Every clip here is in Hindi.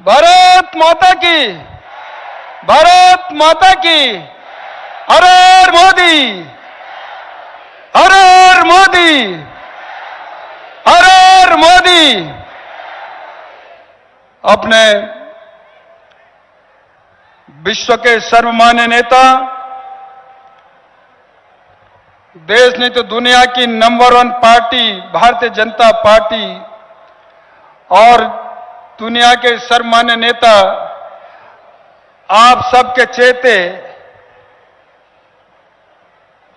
भारत माता की, भारत माता की, हर हर मोदी, हर हर मोदी, हर हर मोदी। अपने विश्व के सर्वमान्य नेता, देश नहीं तो दुनिया की number 1 party Bharatiya Janata party और दुनिया के सर्वमान्य नेता आप सबके चेते,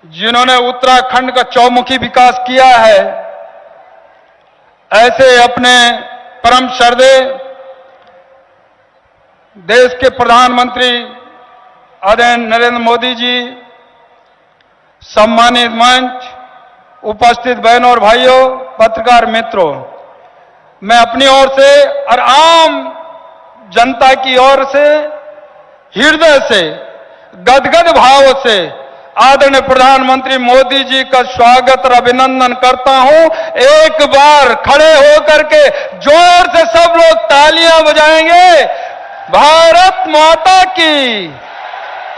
जिन्होंने उत्तराखंड का चौमुखी विकास किया है, ऐसे अपने परम श्रद्धेय देश के प्रधानमंत्री आदरणीय नरेंद्र मोदी जी, सम्मानित मंच, उपस्थित बहनों और भाइयों, पत्रकार मित्रों, मैं अपनी ओर से और आम जनता की ओर से हृदय से गदगद भाव से आदरणीय प्रधानमंत्री मोदी जी का स्वागत और अभिनंदन करता हूं। एक बार खड़े होकर के जोर से सब लोग तालियां बजाएंगे। भारत माता की,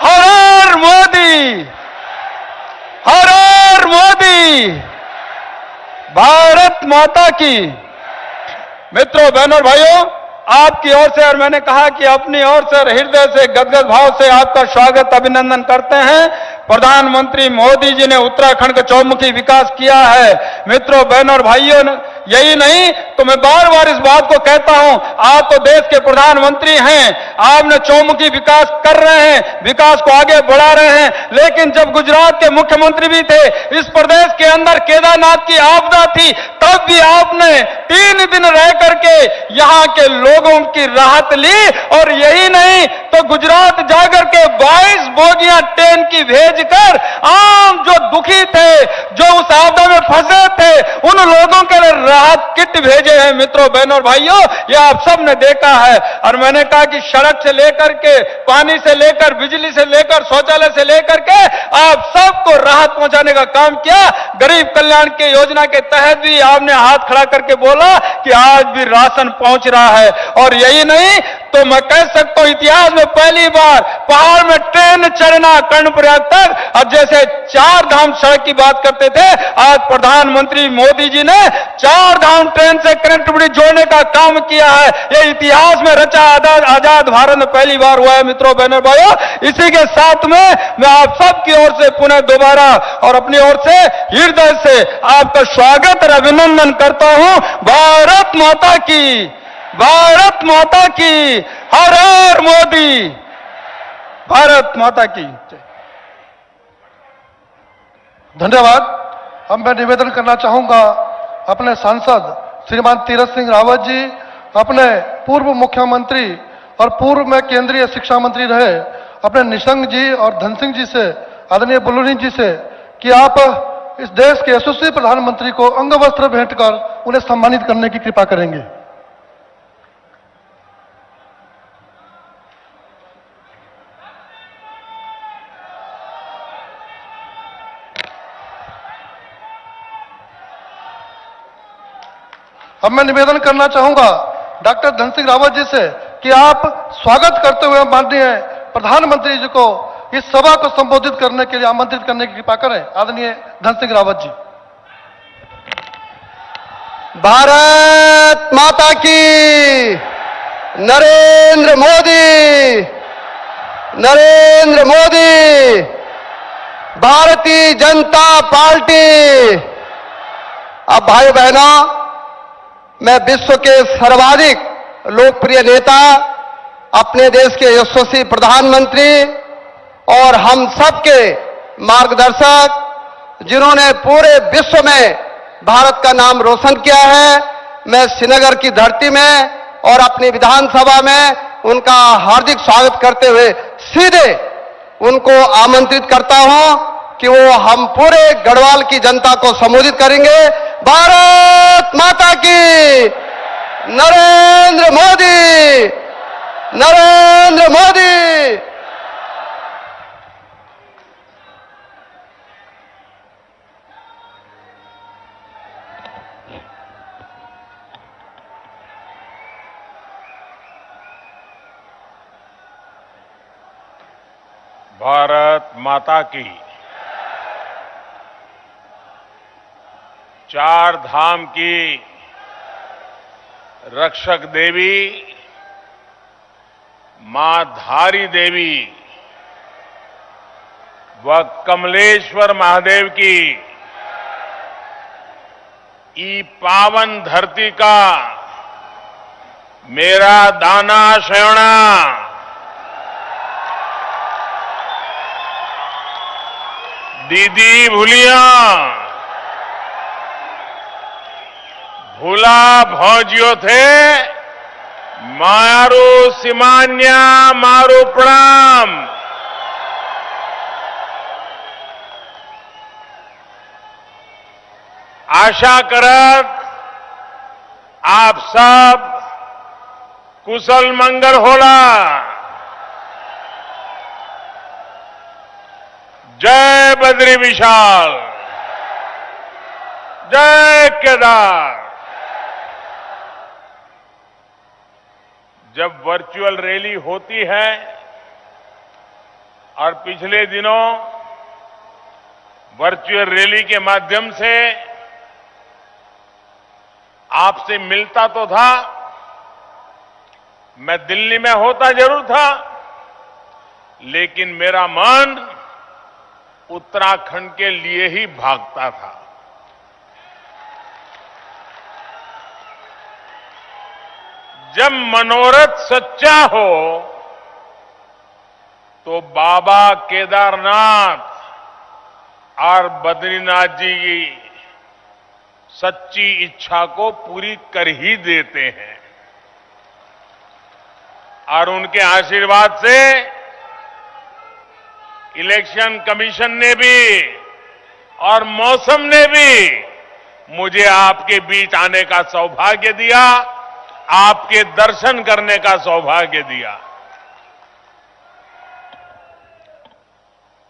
हर हर मोदी, हर हर मोदी, भारत माता की। मित्रों, बहनों और भाइयों, आपकी ओर से और मैंने कहा कि अपनी ओर से हृदय से गदगद भाव से आपका स्वागत अभिनंदन करते हैं। प्रधानमंत्री मोदी जी ने उत्तराखंड का चौमुखी विकास किया है। मित्रों, बहनों और भाइयों, यही नहीं तो मैं बार बार इस बात को कहता हूं, आप तो देश के प्रधानमंत्री हैं, आपने चौमुखी विकास कर रहे हैं, विकास को आगे बढ़ा रहे हैं, लेकिन जब गुजरात के मुख्यमंत्री भी थे, इस प्रदेश के अंदर केदारनाथ की आपदा थी, तब भी आपने 3 दिन रह करके यहां के लोगों की राहत ली। और यही नहीं तो गुजरात जाकर के 22 बोगियां ट्रेन की भेजकर आम जो दुखी थे, जो उस आपदा में फंसे थे, उन लोगों के लिए राहत किट भेजे हैं। मित्रों, बहनों और भाइयों, ये आप सब ने देखा है। और मैंने कहा कि सड़क से लेकर के, पानी से लेकर, बिजली से लेकर, शौचालय से लेकर के आप सबको राहत पहुंचाने का काम किया। गरीब कल्याण की योजना के तहत भी आपने हाथ खड़ा करके बोला कि आज भी राशन पहुंच रहा है। और यही नहीं तो मैं कह सकता हूं, इतिहास में पहली बार पहाड़ में ट्रेन चढ़ना कर्णप्रयाग तक। और जैसे 4 धाम सड़क की बात करते थे, आज प्रधानमंत्री मोदी जी ने 4 धाम ट्रेन से कनेक्टिविटी जोड़ने का काम किया है। यह इतिहास में रचा आजाद भारत में पहली बार हुआ है। मित्रों, बहनों, भाइयों, इसी के साथ में मैं आप सबकी ओर से पुनः दोबारा और अपनी ओर से हृदय से आपका स्वागत और अभिनंदन करता हूं। भारत माता की, भारत माता की, हर हर मोदी, भारत माता की। धन्यवाद। अब मैं निवेदन करना चाहूंगा अपने सांसद श्रीमान तीरथ सिंह रावत जी, अपने पूर्व मुख्यमंत्री और पूर्व में केंद्रीय शिक्षा मंत्री रहे अपने निशंक जी और धन सिंह जी से, आदरणीय बुल्लू जी से, कि आप इस देश के यशस्वी प्रधानमंत्री को अंग वस्त्र भेंट कर उन्हें सम्मानित करने की कृपा करेंगे। अब मैं निवेदन करना चाहूंगा डॉक्टर धन सिंह रावत जी से कि आप स्वागत करते हुए माननीय प्रधानमंत्री जी को इस सभा को संबोधित करने के लिए आमंत्रित करने की कृपा करें। आदरणीय धन सिंह रावत जी। भारत माता की, नरेंद्र मोदी, नरेंद्र मोदी, भारतीय जनता पार्टी। अब भाई बहनों, मैं विश्व के सर्वाधिक लोकप्रिय नेता, अपने देश के यशस्वी प्रधानमंत्री और हम सबके मार्गदर्शक, जिन्होंने पूरे विश्व में भारत का नाम रोशन किया है, मैं श्रीनगर की धरती में और अपनी विधानसभा में उनका हार्दिक स्वागत करते हुए सीधे उनको आमंत्रित करता हूं कि वो हम पूरे गढ़वाल की जनता को संबोधित करेंगे। भारत माता की, नरेंद्र मोदी, नरेंद्र मोदी। भारत माता की। चार धाम की रक्षक देवी मां धारी देवी व कमलेश्वर महादेव की ई पावन धरती का मेरा दाना श्रवणा दीदी भूलिया भूला भौजियो थे मारू सिमान्या मारू प्रणाम। आशा करत आप सब कुशल मंगल होला। जय बद्री विशाल, जय केदार। जब वर्चुअल रैली होती है और पिछले दिनों वर्चुअल रैली के माध्यम से आपसे मिलता तो था, मैं दिल्ली में होता जरूर था, लेकिन मेरा मन उत्तराखंड के लिए ही भागता था। जब मनोरथ सच्चा हो तो बाबा केदारनाथ और बद्रीनाथ जी की सच्ची इच्छा को पूरी कर ही देते हैं और उनके आशीर्वाद से इलेक्शन कमीशन ने भी और मौसम ने भी मुझे आपके बीच आने का सौभाग्य दिया, आपके दर्शन करने का सौभाग्य दिया।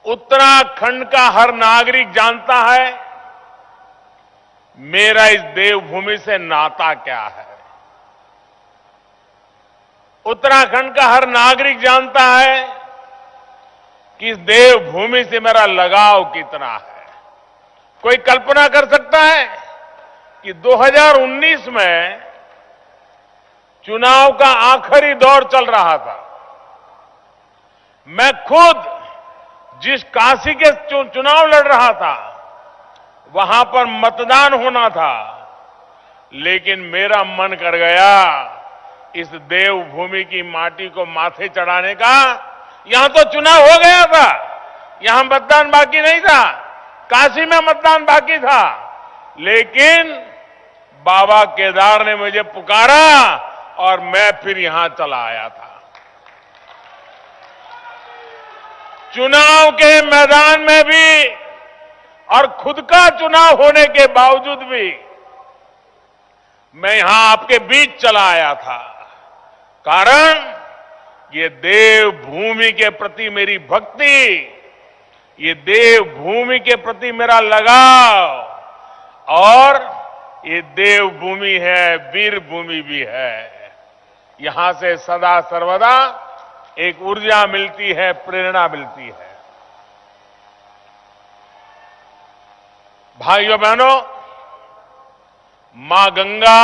उत्तराखंड का हर नागरिक जानता है मेरा इस देवभूमि से नाता क्या है। उत्तराखंड का हर नागरिक जानता है कि इस देवभूमि से मेरा लगाव कितना है। कोई कल्पना कर सकता है कि 2019 में चुनाव का आखिरी दौर चल रहा था, मैं खुद जिस काशी के चुनाव लड़ रहा था वहां पर मतदान होना था, लेकिन मेरा मन कर गया इस देवभूमि की माटी को माथे चढ़ाने का। यहां तो चुनाव हो गया था, यहां मतदान बाकी नहीं था, काशी में मतदान बाकी था, लेकिन बाबा केदार ने मुझे पुकारा और मैं फिर यहां चला आया था। चुनाव के मैदान में भी और खुद का चुनाव होने के बावजूद भी मैं यहां आपके बीच चला आया था, कारण ये देवभूमि के प्रति मेरी भक्ति, ये देवभूमि के प्रति मेरा लगाव, और ये देवभूमि है, वीर भूमि भी है। यहां से सदा सर्वदा एक ऊर्जा मिलती है, प्रेरणा मिलती है। भाइयों बहनों, मां गंगा,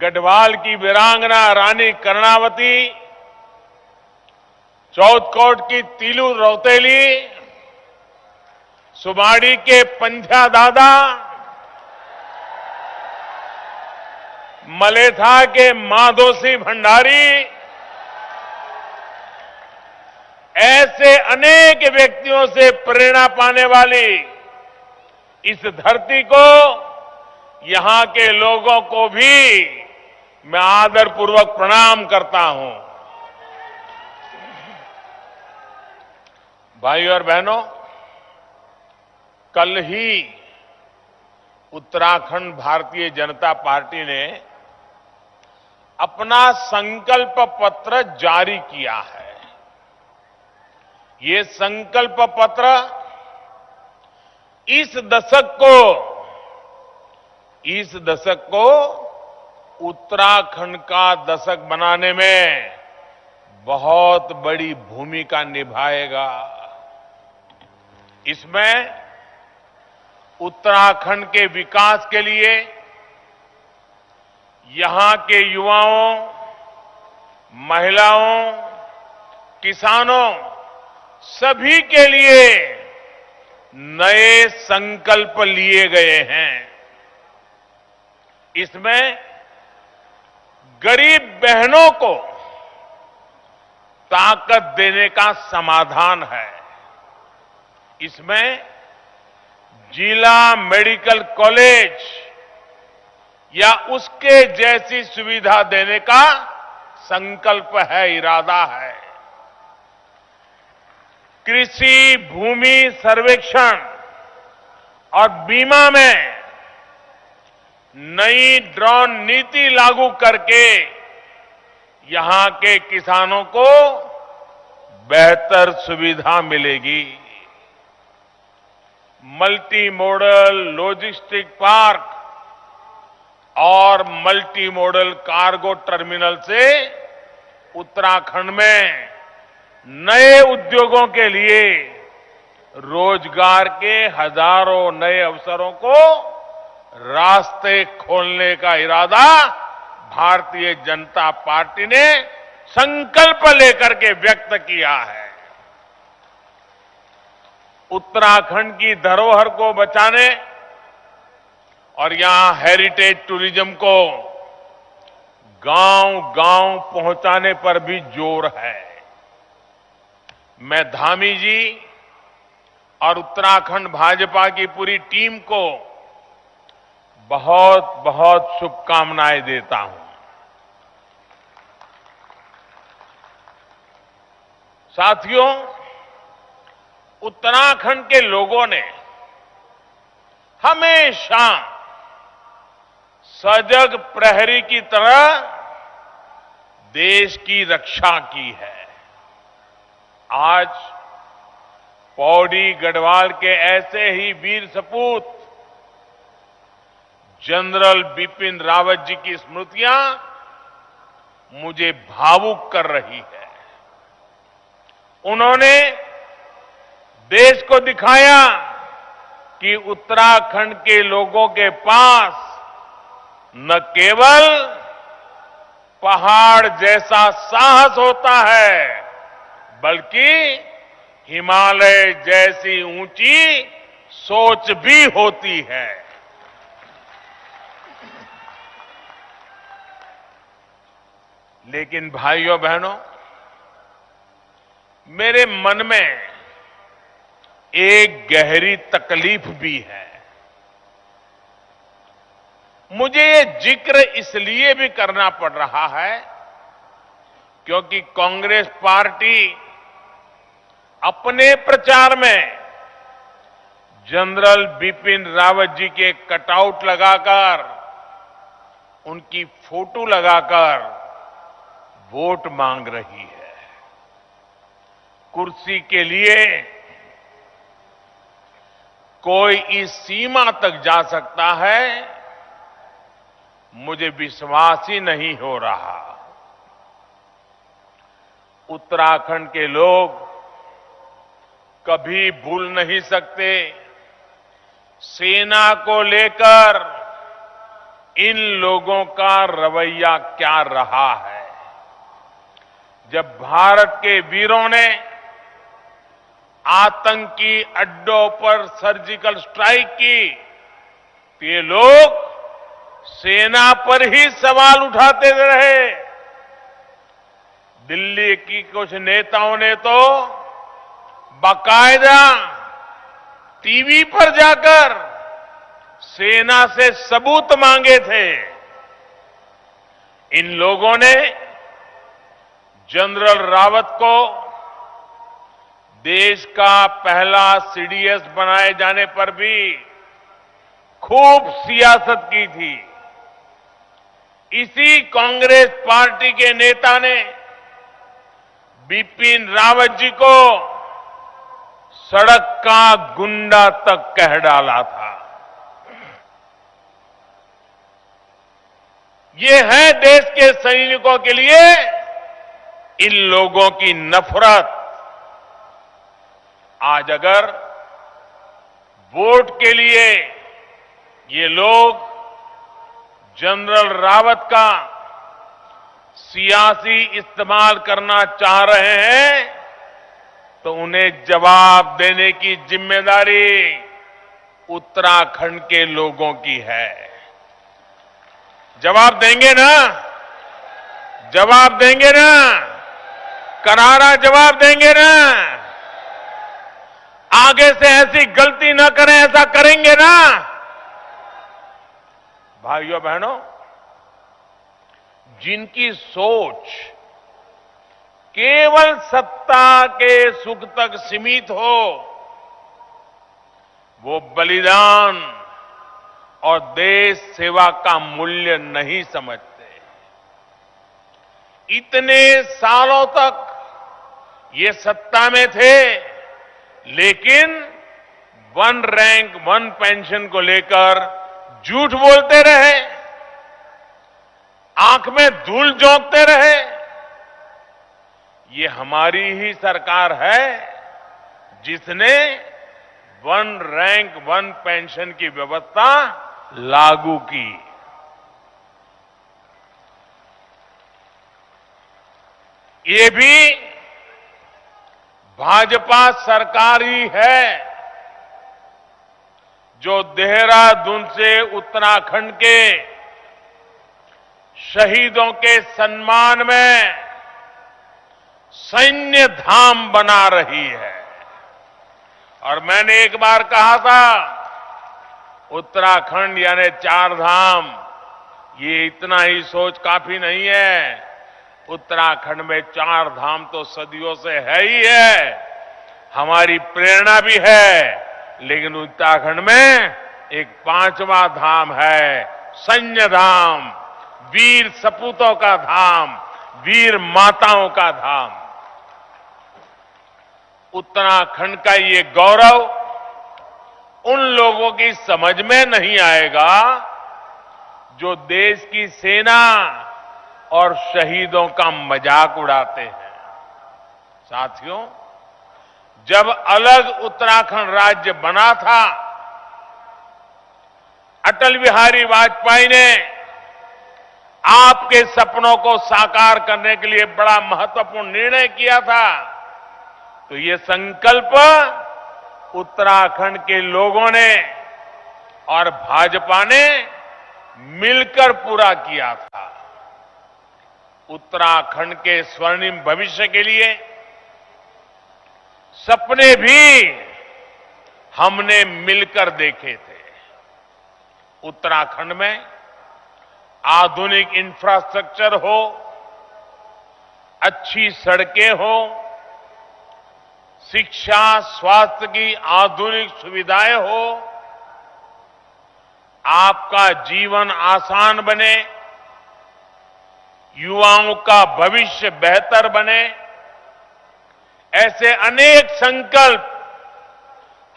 गढ़वाल की वीरांगना रानी कर्णावती, चौथकोट की तीलू रौतेली, सुमाड़ी के पंजा दादा, मलेथा के माधोसी भंडारी, ऐसे अनेक व्यक्तियों से प्रेरणा पाने वाली इस धरती को, यहां के लोगों को भी मैं आदरपूर्वक प्रणाम करता हूं। भाइयों और बहनों, कल ही उत्तराखंड भारतीय जनता पार्टी ने अपना संकल्प पत्र जारी किया है। ये संकल्प पत्र इस दशक को उत्तराखंड का दशक बनाने में बहुत बड़ी भूमिका निभाएगा। इसमें उत्तराखंड के विकास के लिए यहां के युवाओं, महिलाओं, किसानों सभी के लिए नए संकल्प लिए गए हैं। इसमें गरीब बहनों को ताकत देने का समाधान है। इसमें जिला मेडिकल कॉलेज या उसके जैसी सुविधा देने का संकल्प है, इरादा है। कृषि भूमि सर्वेक्षण और बीमा में नई ड्रोन नीति लागू करके यहां के किसानों को बेहतर सुविधा मिलेगी। मल्टी मॉडल लॉजिस्टिक पार्क और मल्टी मॉडल कार्गो टर्मिनल से उत्तराखंड में नए उद्योगों के लिए रोजगार के हजारों नए अवसरों को रास्ते खोलने का इरादा भारतीय जनता पार्टी ने संकल्प लेकर के व्यक्त किया है। उत्तराखंड की धरोहर को बचाने और यहां हेरिटेज टूरिज्म को गांव-गांव पहुंचाने पर भी जोर है। मैं धामी जी और उत्तराखंड भाजपा की पूरी टीम को बहुत बहुत शुभकामनाएं देता हूं। साथियों, उत्तराखंड के लोगों ने हमेशा सजग प्रहरी की तरह देश की रक्षा की है। आज पौड़ी गढ़वाल के ऐसे ही वीर सपूत जनरल बिपिन रावत जी की स्मृतियां मुझे भावुक कर रही है। उन्होंने देश को दिखाया कि उत्तराखंड के लोगों के पास न केवल पहाड़ जैसा साहस होता है, बल्कि हिमालय जैसी ऊंची सोच भी होती है। लेकिन भाइयों बहनों, मेरे मन में एक गहरी तकलीफ भी है। मुझे ये जिक्र इसलिए भी करना पड़ रहा है क्योंकि कांग्रेस पार्टी अपने प्रचार में जनरल बिपिन रावत जी के कटआउट लगाकर, उनकी फोटो लगाकर वोट मांग रही है। कुर्सी के लिए कोई इस सीमा तक जा सकता है, मुझे विश्वास ही नहीं हो रहा। उत्तराखंड के लोग कभी भूल नहीं सकते सेना को लेकर इन लोगों का रवैया क्या रहा है। जब भारत के वीरों ने आतंकी अड्डों पर सर्जिकल स्ट्राइक की तो ये लोग सेना पर ही सवाल उठाते रहे। दिल्ली की कुछ नेताओं ने तो बाकायदा टीवी पर जाकर सेना से सबूत मांगे थे। इन लोगों ने जनरल रावत को देश का पहला सीडीएस बनाए जाने पर भी खूब सियासत की थी। इसी कांग्रेस पार्टी के नेता ने बिपिन रावत जी को सड़क का गुंडा तक कह डाला था। ये है देश के सैनिकों के लिए इन लोगों की नफरत आज अगर वोट के लिए ये लोग जनरल रावत का सियासी इस्तेमाल करना चाह रहे हैं तो उन्हें जवाब देने की जिम्मेदारी उत्तराखंड के लोगों की है। जवाब देंगे ना? जवाब देंगे ना? करारा जवाब देंगे ना? आगे से ऐसी गलती न करें, ऐसा करेंगे ना? भाइयों बहनों, जिनकी सोच केवल सत्ता के सुख तक सीमित हो, वो बलिदान और देश सेवा का मूल्य नहीं समझते। इतने सालों तक ये सत्ता में थे, लेकिन वन रैंक वन पेंशन को लेकर झूठ बोलते रहे, आंख में धूल झोंकते रहे। ये हमारी ही सरकार है जिसने वन रैंक वन पेंशन की व्यवस्था लागू की। ये भी भाजपा सरकार ही है जो देहरादून से उत्तराखंड के शहीदों के सम्मान में सैन्य धाम बना रही है। और मैंने एक बार कहा था, उत्तराखंड यानी चार धाम, ये इतना ही सोच काफी नहीं है। उत्तराखंड में चार धाम तो सदियों से है ही है, हमारी प्रेरणा भी है, लेकिन उत्तराखंड में एक पांचवा धाम है, सैन्य धाम, वीर सपूतों का धाम, वीर माताओं का धाम। उत्तराखंड का ये गौरव उन लोगों की समझ में नहीं आएगा जो देश की सेना और शहीदों का मजाक उड़ाते हैं। साथियों, जब अलग उत्तराखंड राज्य बना था, अटल बिहारी वाजपेयी ने आपके सपनों को साकार करने के लिए बड़ा महत्वपूर्ण निर्णय किया था। तो ये संकल्प उत्तराखंड के लोगों ने और भाजपा ने मिलकर पूरा किया था। उत्तराखंड के स्वर्णिम भविष्य के लिए सपने भी हमने मिलकर देखे थे। उत्तराखंड में आधुनिक इंफ्रास्ट्रक्चर हो, अच्छी सड़कें हो, शिक्षा स्वास्थ्य की आधुनिक सुविधाएं हो, आपका जीवन आसान बने, युवाओं का भविष्य बेहतर बने, ऐसे अनेक संकल्प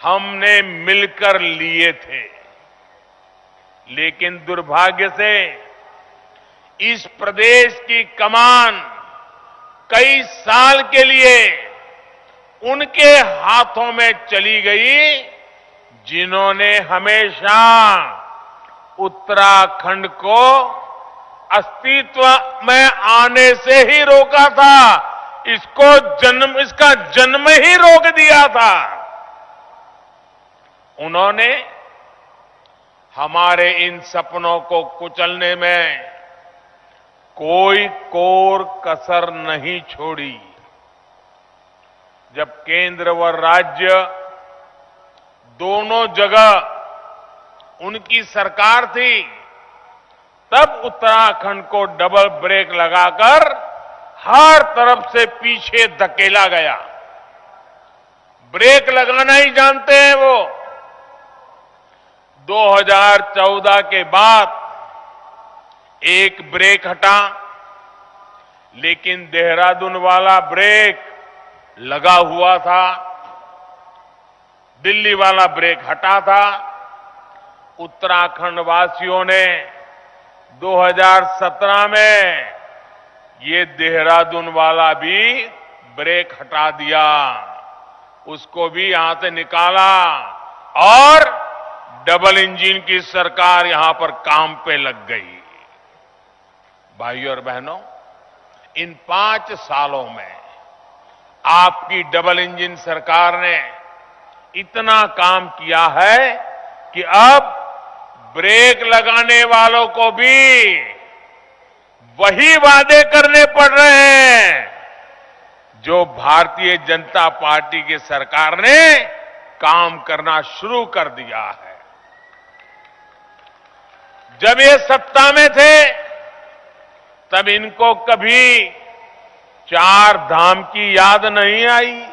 हमने मिलकर लिए थे। लेकिन दुर्भाग्य से इस प्रदेश की कमान कई साल के लिए उनके हाथों में चली गई जिन्होंने हमेशा उत्तराखंड को अस्तित्व में आने से ही रोका था, इसका जन्म ही रोक दिया था। उन्होंने हमारे इन सपनों को कुचलने में कोई कोर कसर नहीं छोड़ी। जब केंद्र व राज्य दोनों जगह उनकी सरकार थी, तब उत्तराखंड को डबल ब्रेक लगाकर हर तरफ से पीछे धकेला गया। ब्रेक लगाना ही जानते हैं वो। 2014 के बाद एक ब्रेक हटा, लेकिन देहरादून वाला ब्रेक लगा हुआ था, दिल्ली वाला ब्रेक हटा था। उत्तराखंड वासियों ने 2017 में ये देहरादून वाला भी ब्रेक हटा दिया, उसको भी यहां से निकाला और डबल इंजन की सरकार यहां पर काम पे लग गई। भाइयों और बहनों, इन 5 सालों में आपकी डबल इंजन सरकार ने इतना काम किया है कि अब ब्रेक लगाने वालों को भी वही वादे करने पड़ रहे हैं जो भारतीय जनता पार्टी की सरकार ने काम करना शुरू कर दिया है। जब ये सत्ता में थे तब इनको कभी 4 धाम की याद नहीं आई।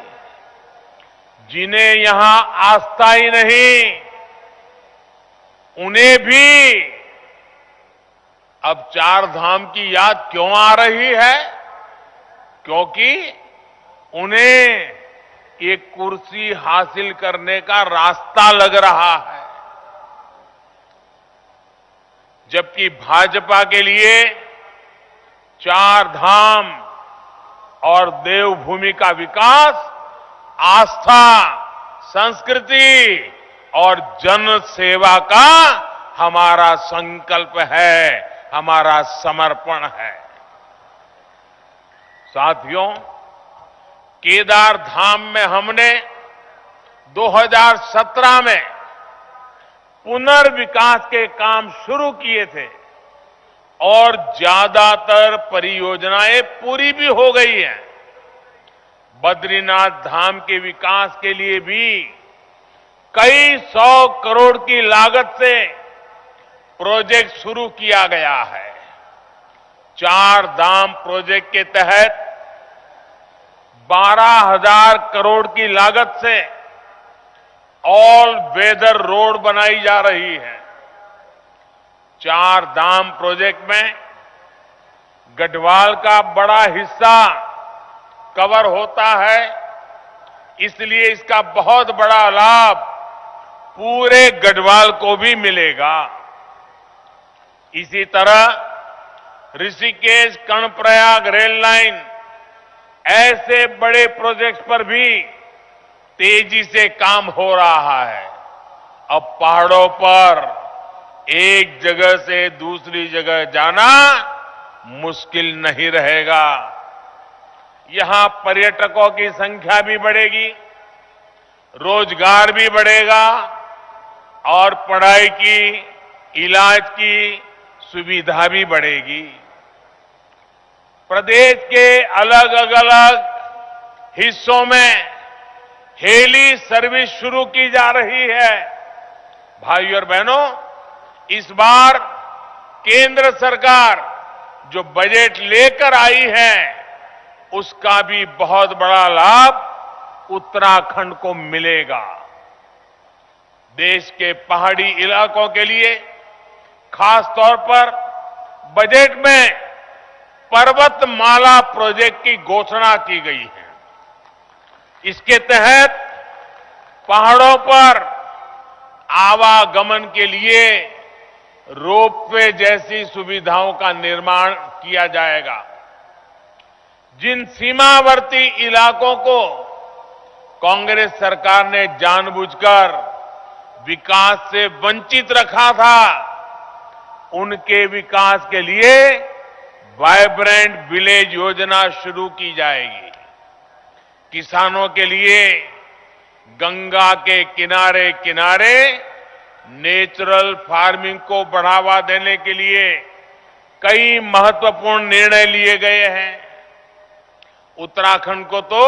जिन्हें यहां आस्था ही नहीं, उन्हें भी अब 4 धाम की याद क्यों आ रही है? क्योंकि उन्हें एक कुर्सी हासिल करने का रास्ता लग रहा है, जबकि भाजपा के लिए 4 धाम और देवभूमि का विकास आस्था, संस्कृति और जन सेवा का हमारा संकल्प है, हमारा समर्पण है। साथियों, केदार धाम में हमने 2017 में पुनर्विकास के काम शुरू किए थे और ज्यादातर परियोजनाएं पूरी भी हो गई हैं। बद्रीनाथ धाम के विकास के लिए भी कई 100 करोड़ की लागत से प्रोजेक्ट शुरू किया गया है। 4 धाम प्रोजेक्ट के तहत 12,000 करोड़ की लागत से ऑल वेदर रोड बनाई जा रही है। 4 धाम प्रोजेक्ट में गढ़वाल का बड़ा हिस्सा कवर होता है, इसलिए इसका बहुत बड़ा लाभ पूरे गढ़वाल को भी मिलेगा। इसी तरह ऋषिकेश कर्णप्रयाग रेल लाइन, ऐसे बड़े प्रोजेक्ट्स पर भी तेजी से काम हो रहा है। अब पहाड़ों पर एक जगह से दूसरी जगह जाना मुश्किल नहीं रहेगा। यहां पर्यटकों की संख्या भी बढ़ेगी, रोजगार भी बढ़ेगा और पढ़ाई की, इलाज की सुविधा भी बढ़ेगी। प्रदेश के अलग अलग हिस्सों में हेली सर्विस शुरू की जा रही है। भाइयों और बहनों, इस बार केंद्र सरकार जो बजट लेकर आई है, उसका भी बहुत बड़ा लाभ उत्तराखंड को मिलेगा। देश के पहाड़ी इलाकों के लिए खास तौर पर बजट में पर्वतमाला प्रोजेक्ट की घोषणा की गई है। इसके तहत पहाड़ों पर आवागमन के लिए रोपवे जैसी सुविधाओं का निर्माण किया जाएगा। जिन सीमावर्ती इलाकों को कांग्रेस सरकार ने जानबूझकर विकास से वंचित रखा था, उनके विकास के लिए वाइब्रेंट विलेज योजना शुरू की जाएगी। किसानों के लिए गंगा के किनारे किनारे नेचुरल फार्मिंग को बढ़ावा देने के लिए कई महत्वपूर्ण निर्णय लिए गए हैं। उत्तराखंड को तो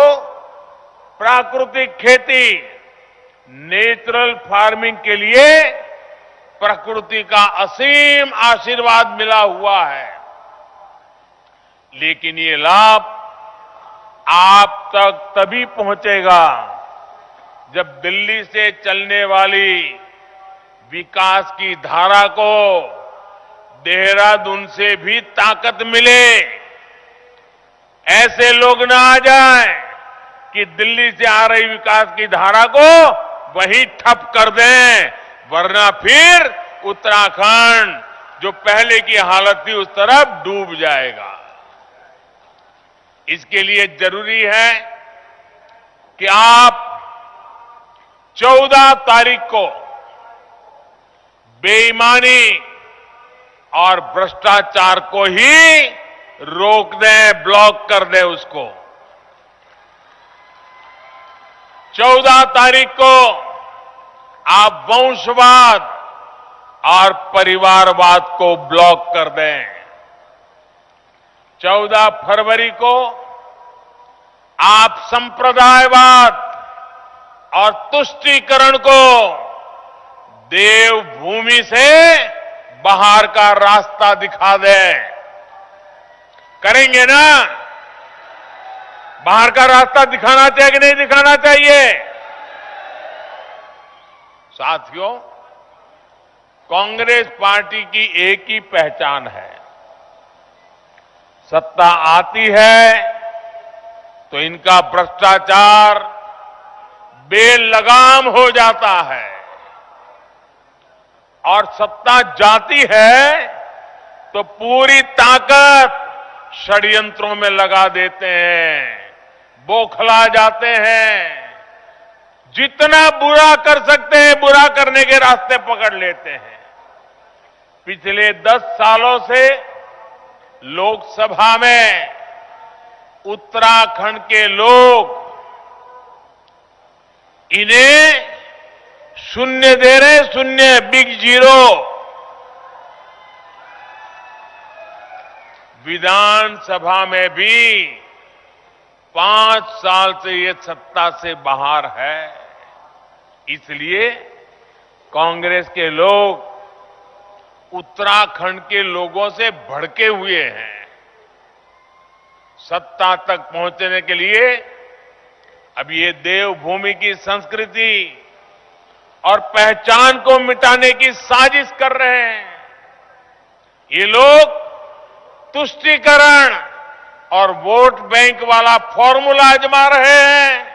प्राकृतिक खेती, नेचुरल फार्मिंग के लिए प्रकृति का असीम आशीर्वाद मिला हुआ है। लेकिन ये लाभ आप तक तभी पहुंचेगा जब दिल्ली से चलने वाली विकास की धारा को देहरादून से भी ताकत मिले। ऐसे लोग ना आ जाएं कि दिल्ली से आ रही विकास की धारा को वहीं ठप कर दें, वरना फिर उत्तराखंड जो पहले की हालत थी उस तरफ डूब जाएगा। इसके लिए जरूरी है कि आप 14 तारीख को बेईमानी और भ्रष्टाचार को ही रोक दें, ब्लॉक कर दें उसको। 14 तारीख को आप वंशवाद और परिवारवाद को ब्लॉक कर दें। 14 फरवरी को आप संप्रदायवाद और तुष्टीकरण को देवभूमि से बाहर का रास्ता दिखा दें। करेंगे ना? बाहर का रास्ता दिखाना चाहिए कि नहीं दिखाना चाहिए? साथियों, कांग्रेस पार्टी की एक ही पहचान है, सत्ता आती है तो इनका भ्रष्टाचार बेलगाम हो जाता है और सत्ता जाती है तो पूरी ताकत षड्यंत्रों में लगा देते हैं, बौखला जाते हैं, जितना बुरा कर सकते हैं बुरा करने के रास्ते पकड़ लेते हैं। पिछले 10 सालों से लोकसभा में उत्तराखंड के लोग इन्हें शून्य दे रहे, शून्य, बिग जीरो। विधानसभा में भी 5 साल से ये सत्ता से बाहर है। इसलिए कांग्रेस के लोग उत्तराखंड के लोगों से भड़के हुए हैं। सत्ता तक पहुंचने के लिए अब ये देवभूमि की संस्कृति और पहचान को मिटाने की साजिश कर रहे हैं। ये लोग तुष्टीकरण और वोट बैंक वाला फॉर्मूला आजमा रहे हैं।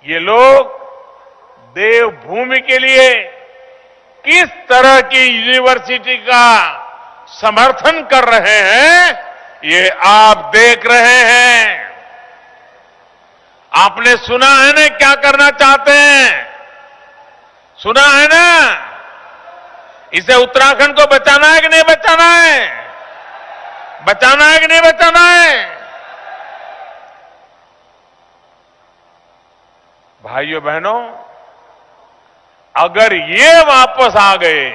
ये लोग देवभूमि के लिए किस तरह की यूनिवर्सिटी का समर्थन कर रहे हैं, ये आप देख रहे हैं। आपने सुना है ना क्या करना चाहते हैं? सुना है ना? इसे उत्तराखंड को बचाना है कि नहीं बचाना है? बचाना है कि नहीं बचाना है? भाइयों बहनों, अगर ये वापस आ गए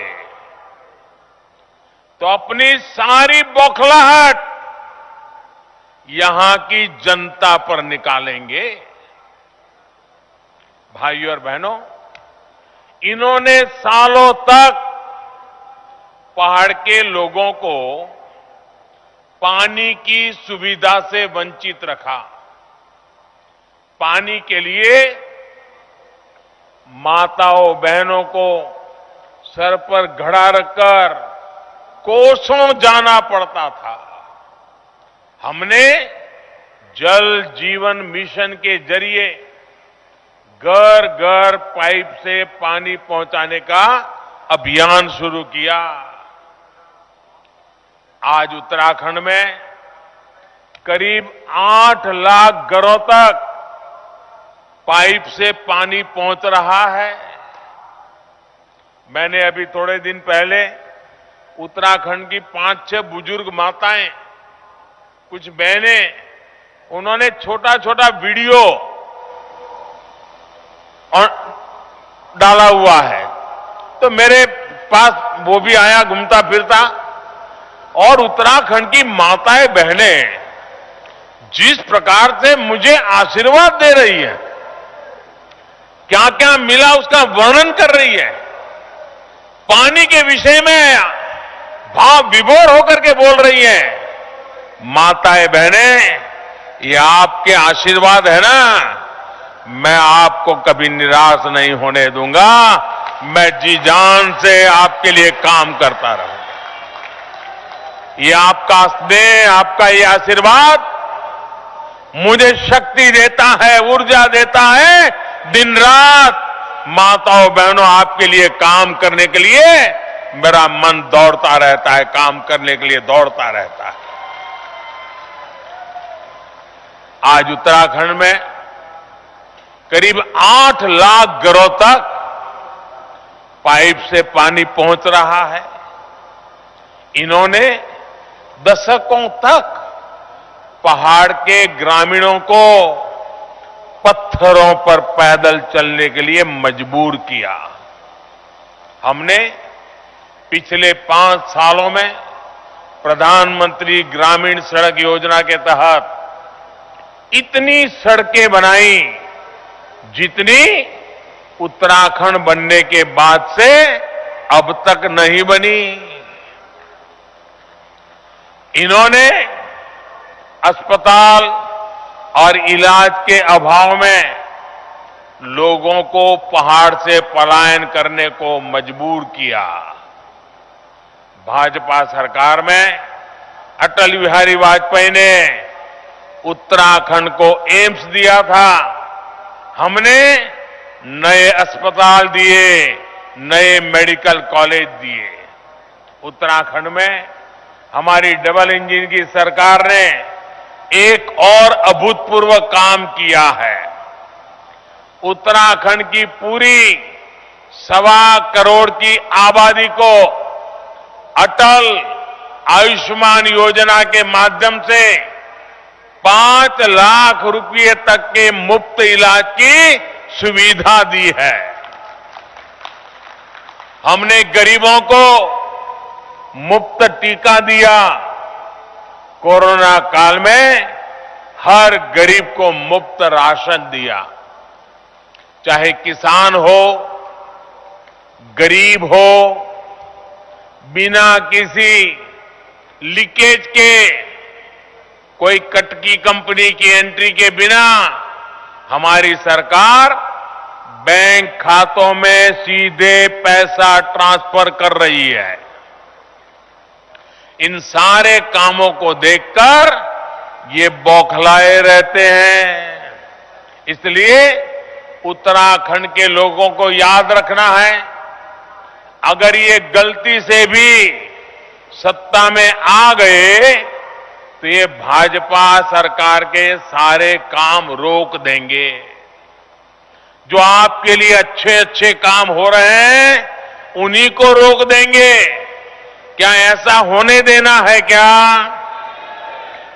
तो अपनी सारी बौखलाहट यहां की जनता पर निकालेंगे। भाइयों और बहनों, इन्होंने सालों तक पहाड़ के लोगों को पानी की सुविधा से वंचित रखा। पानी के लिए माताओं बहनों को सर पर घड़ा रखकर कोसों जाना पड़ता था। हमने जल जीवन मिशन के जरिए घर घर पाइप से पानी पहुंचाने का अभियान शुरू किया। आज उत्तराखंड में करीब 8 लाख घरों तक पाइप से पानी पहुंच रहा है। मैंने अभी थोड़े दिन पहले उत्तराखंड की 5-6 बुजुर्ग माताएं, कुछ बहनें, उन्होंने छोटा छोटा वीडियो और डाला हुआ है, तो मेरे पास वो भी आया घूमता फिरता। और उत्तराखंड की माताएं बहनें जिस प्रकार से मुझे आशीर्वाद दे रही है, क्या क्या मिला उसका वर्णन कर रही है। पानी के विषय में भाव विभोर होकर के बोल रही है। माताएं बहनें, ये आपके आशीर्वाद है ना, मैं आपको कभी निराश नहीं होने दूंगा। मैं जी जान से आपके लिए काम करता रहूंगा। ये आपका स्नेह, आपका ये आशीर्वाद मुझे शक्ति देता है, ऊर्जा देता है। दिन रात माताओं बहनों आपके लिए काम करने के लिए मेरा मन दौड़ता रहता है, काम करने के लिए दौड़ता रहता है। आज उत्तराखंड में करीब 8 लाख घरों तक पाइप से पानी पहुंच रहा है। इन्होंने दशकों तक पहाड़ के ग्रामीणों को पत्थरों पर पैदल चलने के लिए मजबूर किया। हमने पिछले 5 सालों में प्रधानमंत्री ग्रामीण सड़क योजना के तहत इतनी सड़कें बनाई जितनी उत्तराखंड बनने के बाद से अब तक नहीं बनी। इन्होंने अस्पताल और इलाज के अभाव में लोगों को पहाड़ से पलायन करने को मजबूर किया। भाजपा सरकार में अटल बिहारी वाजपेयी ने उत्तराखंड को एम्स दिया था। हमने नए अस्पताल दिए, नए मेडिकल कॉलेज दिए। उत्तराखंड में हमारी डबल इंजन की सरकार ने एक और अभूतपूर्व काम किया है। उत्तराखंड की पूरी 1.25 करोड़ की आबादी को अटल आयुष्मान योजना के माध्यम से 5 लाख रुपए तक के मुफ्त इलाज की सुविधा दी है। हमने गरीबों को मुफ्त टीका दिया। कोरोना काल में हर गरीब को मुफ्त राशन दिया। चाहे किसान हो, गरीब हो, बिना किसी लीकेज के, कोई कटकी कंपनी की एंट्री के बिना हमारी सरकार बैंक खातों में सीधे पैसा ट्रांसफर कर रही है। इन सारे कामों को देखकर ये बौखलाए रहते हैं। इसलिए उत्तराखंड के लोगों को याद रखना है, अगर ये गलती से भी सत्ता में आ गए तो ये भाजपा सरकार के सारे काम रोक देंगे। जो आपके लिए अच्छे अच्छे काम हो रहे हैं उन्हीं को रोक देंगे। क्या ऐसा होने देना है? क्या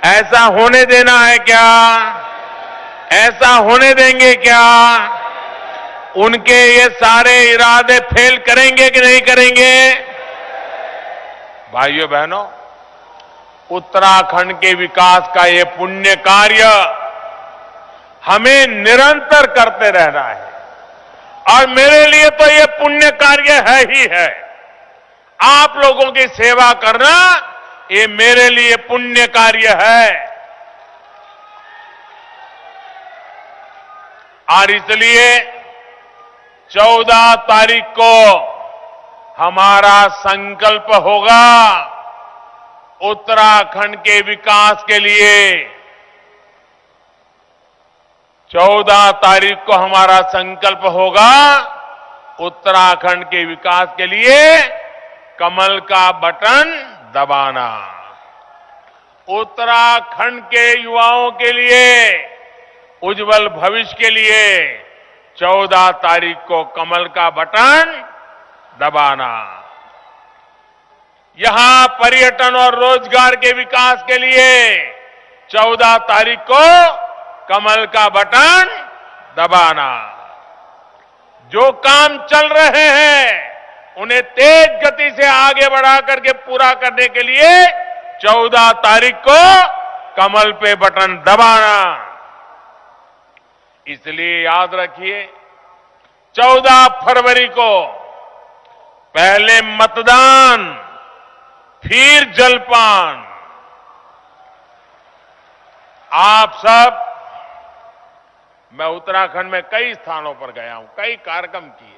ऐसा होने देना है? क्या ऐसा होने देंगे? क्या उनके ये सारे इरादे फेल करेंगे कि नहीं करेंगे? भाइयों बहनों, उत्तराखंड के विकास का ये पुण्य कार्य हमें निरंतर करते रहना है और मेरे लिए तो ये पुण्य कार्य है ही है। आप लोगों की सेवा करना ये मेरे लिए पुण्य कार्य है। और इसलिए 14 तारीख को हमारा संकल्प होगा उत्तराखंड के विकास के लिए। 14 तारीख को हमारा संकल्प होगा उत्तराखंड के विकास के लिए कमल का बटन दबाना। उत्तराखंड के युवाओं के लिए, उज्जवल भविष्य के लिए 14 तारीख को कमल का बटन दबाना। यहां पर्यटन और रोजगार के विकास के लिए 14 तारीख को कमल का बटन दबाना। जो काम चल रहे हैं उन्हें तेज गति से आगे बढ़ा करके पूरा करने के लिए 14 तारीख को कमल पे बटन दबाना। इसलिए याद रखिए, 14 फरवरी को पहले मतदान, फिर जलपान। आप सब, मैं उत्तराखंड में कई स्थानों पर गया हूं, कई कार्यक्रम किए,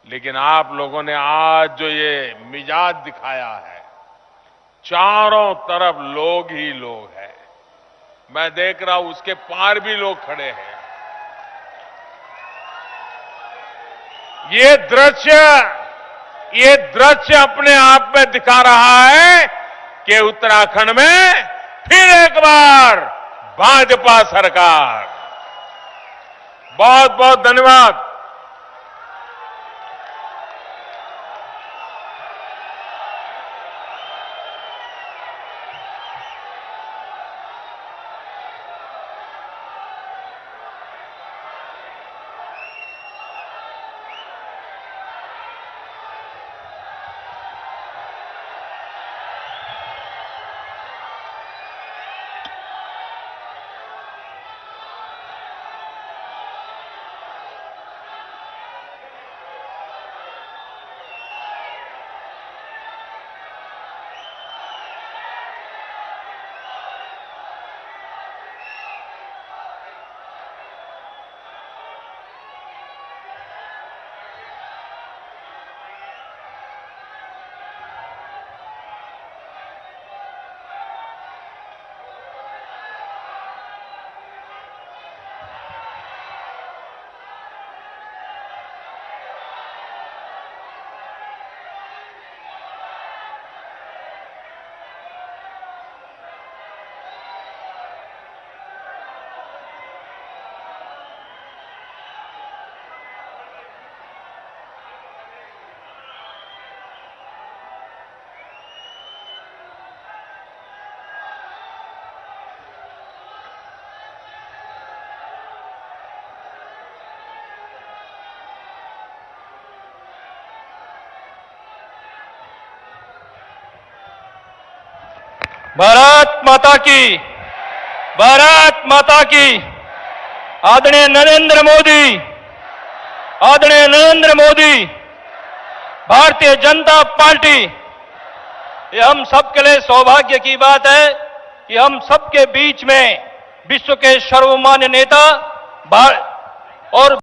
लेकिन आप लोगों ने आज जो ये मिजाज दिखाया है, चारों तरफ लोग ही लोग हैं। मैं देख रहा हूं उसके पार भी लोग खड़े हैं। ये दृश्य अपने आप में दिखा रहा है कि उत्तराखंड में फिर एक बार भाजपा सरकार। बहुत बहुत धन्यवाद। भारत माता की, भारत माता की। आदरणीय नरेंद्र मोदी, आदरणीय नरेंद्र मोदी, भारतीय जनता पार्टी। ये हम सबके लिए सौभाग्य की बात है कि हम सबके बीच में विश्व के सर्वमान्य नेता और